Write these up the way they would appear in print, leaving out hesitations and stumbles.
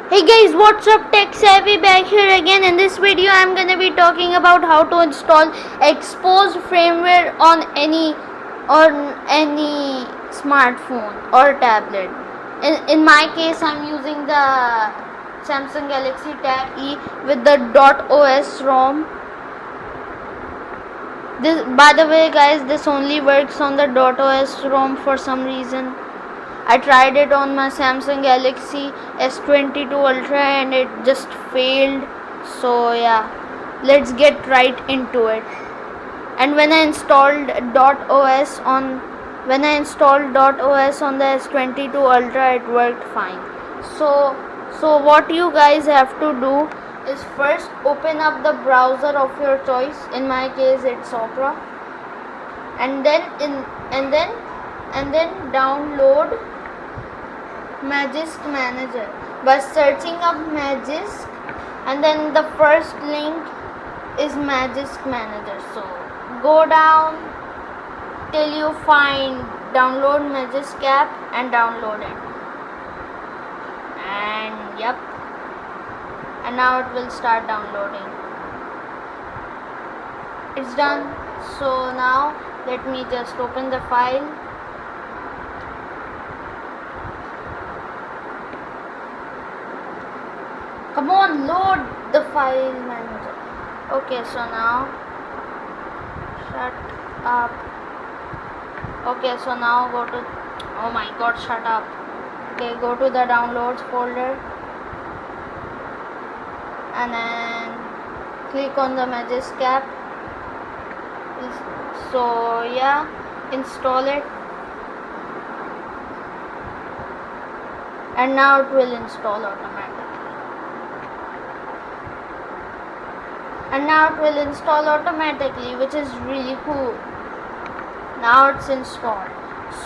Hey guys, what's up? Tech Savvy back here again. In this video I'm gonna be talking about how to install XPOSSED firmware on any smartphone or tablet. In my case I'm using the Samsung Galaxy Tab E with the .os ROM. By the way guys, this only works on the .os ROM for some reason. I tried it on my Samsung Galaxy S22 Ultra and it just failed. So yeah, let's get right into it. And when I installed .os on the S22 Ultra, it worked fine. So what you guys have to do is first open up the browser of your choice. In my case it's Opera. And then download Magisk Manager by searching up Magisk, and then the first link is Magisk Manager. So go down till you find download Magisk app and download it. And yep, and now it will start downloading. It's done. So now let me just open the file. Come on, load the file manager. Okay, so now shut up. Okay, so now go to, oh my god, shut up. Okay, go to the downloads folder and then click on the Magisk app. So yeah, install it, and now it will install automatically. Which is really cool. Now it's installed.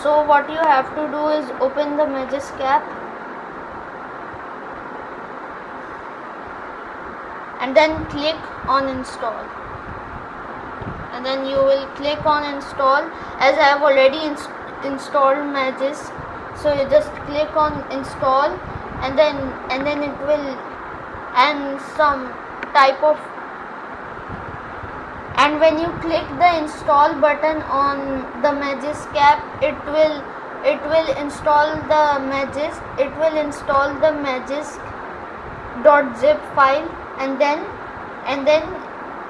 So what you have to do is open the Magisk app and then click on install, and then you will click on install. As I have already installed Magisk, so you just click on install, and then it will, and some type of, and when you click the install button on the Magisk app, it will install the Magisk.zip file, and then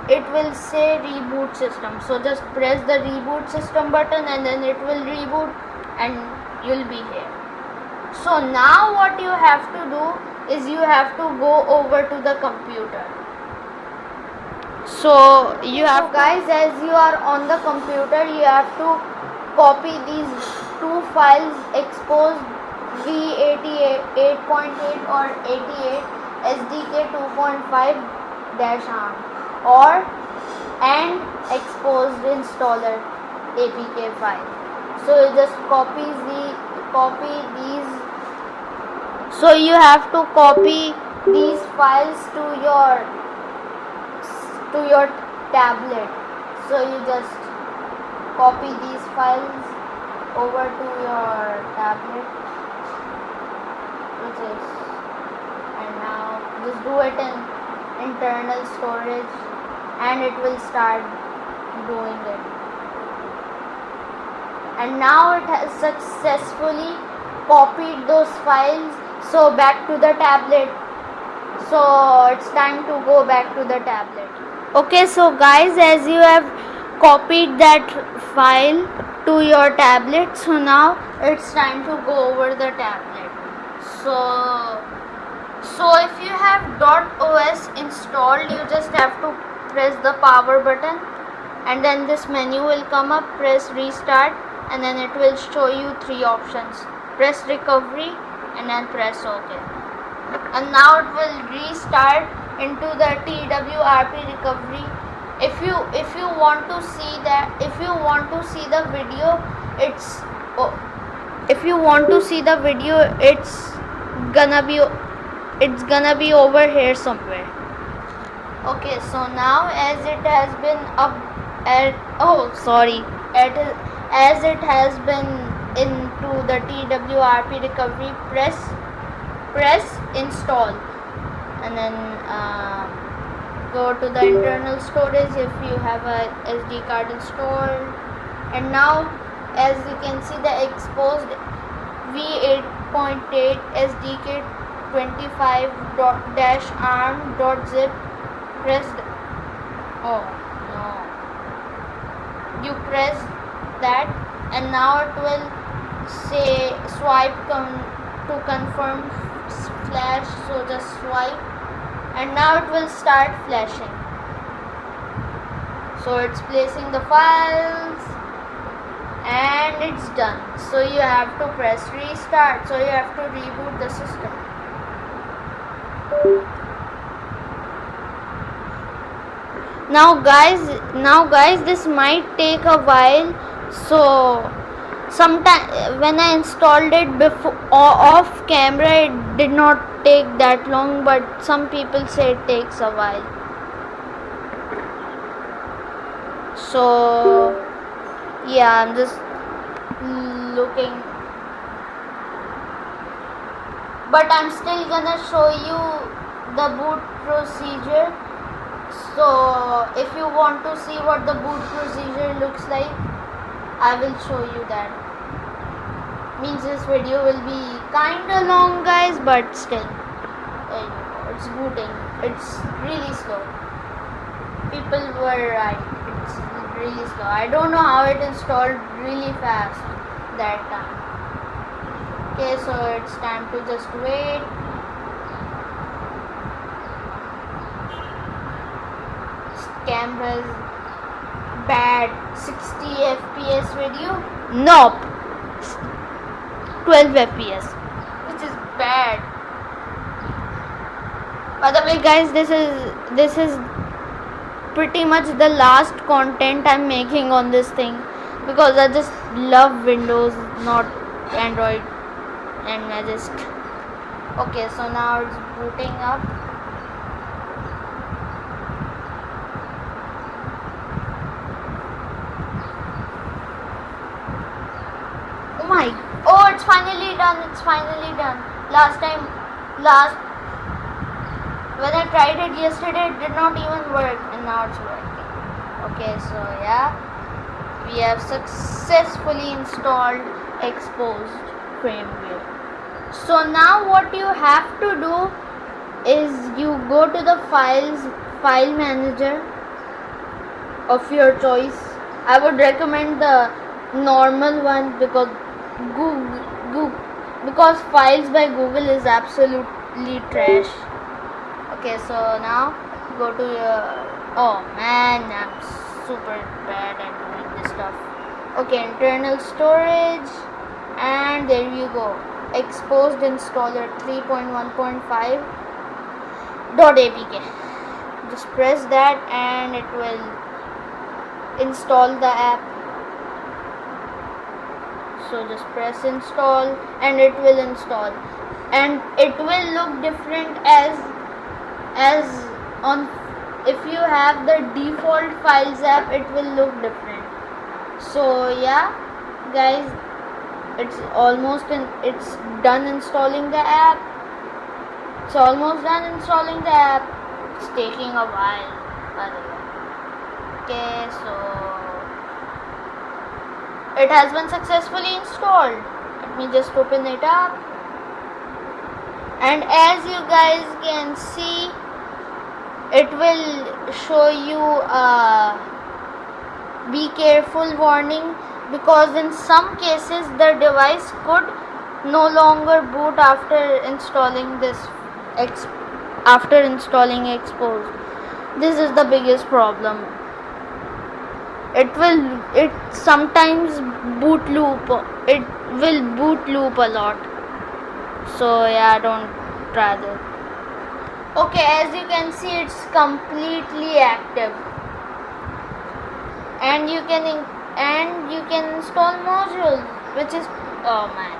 it will say reboot system. So just press the reboot system button and then it will reboot and you'll be here. So now what you have to do is you have to go over to the computer. So you have, guys, as you are on the computer, you have to copy these two files, XPOSSED V88.8 or 88 SDK 2.5-ARM and XPOSSED installer APK file. So you just copy these. So you have to copy these files to your tablet. So you just copy these files over to your tablet, and now just do it in internal storage and it will start doing it. And now it has successfully copied those files. So back to the tablet. So it's time to go back to the tablet. Okay, so guys, as you have copied that file to your tablet, so now it's time to go over the tablet. So if you have .os installed, you just have to press the power button, and then this menu will come up. Press restart, and then it will show you three options. Press recovery and then press OK. And now it will restart into the TWRP recovery. If you want to see the video, it's gonna be over here somewhere. Okay, so now as it has been as it has been into the TWRP recovery, press press install, and then go to the internal storage if you have a SD card installed. And now, as you can see, the exposed v8.8 SDK 25-arm.zip pressed. Oh no, you press that, and now it will say swipe to confirm flash. So just swipe, and now it will start flashing. So it's placing the files, and it's done. So you have to press restart. So you have to reboot the system. Now guys, this might take a while. So sometime when I installed it before off camera, it did not take that long, but some people say it takes a while. So yeah, I'm just looking, but I'm still gonna show you the boot procedure. So if you want to see what the boot procedure looks like, I will show you that. Means this video will be kinda long guys, but still it's booting. It's really slow. People were right, it's really slow. I don't know how it installed really fast that time. Okay, so it's time to just wait. Camera's bad. 60 FPS video? Nope. 12 FPS, which is bad. By the way guys, this is pretty much the last content I'm making on this thing, because I just love Windows, not Android, and I just okay. So now it's booting up. Oh, it's finally done. It's finally done. When I tried it yesterday, it did not even work, and now it's working. Okay, so yeah, we have successfully installed XPOSSED FrameView. So now what you have to do is you go to the file manager of your choice. I would recommend the normal one, because because files by Google is absolutely trash. Okay, so now go to your, oh man, I'm super bad at doing this stuff. Okay, internal storage, and there you go, XPOSSED installer 3.1.5.apk. just press that and it will install the app. So just press install and it will install, and it will look different as on, if you have the default files app, it will look different. So yeah guys, it's done installing the app. It's almost done installing the app. It's taking a while, by the way. Okay, so it has been successfully installed. Let me just open it up, and as you guys can see, it will show you a be careful warning, because in some cases the device could no longer boot after installing XPOSSED. This is the biggest problem. It sometimes boot loop. It will boot loop a lot. So yeah, don't try this. Okay, as you can see, it's completely active, and you can install modules, which is, oh man,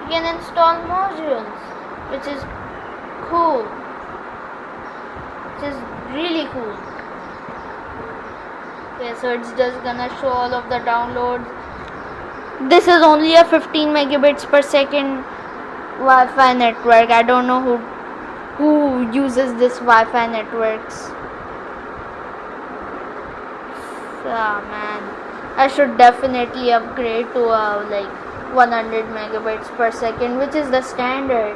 you can install modules, which is cool, which is really cool. Okay, so it's just gonna show all of the downloads. This is only a 15 megabits per second Wi-Fi network. I don't know who uses this Wi-Fi networks. Man, I should definitely upgrade to like 100 megabits per second, which is the standard.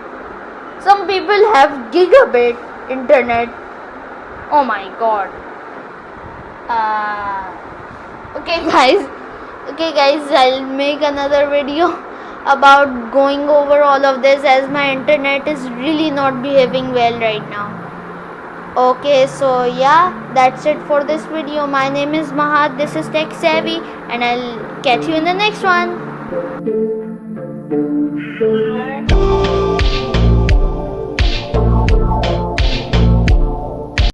Some people have gigabit internet. Oh my god. Okay guys, I'll make another video about going over all of this, as my internet is really not behaving well right now. Okay, so yeah, that's it for this video. My name is Mahat, this is Tech Savvy, and I'll catch you in the next one.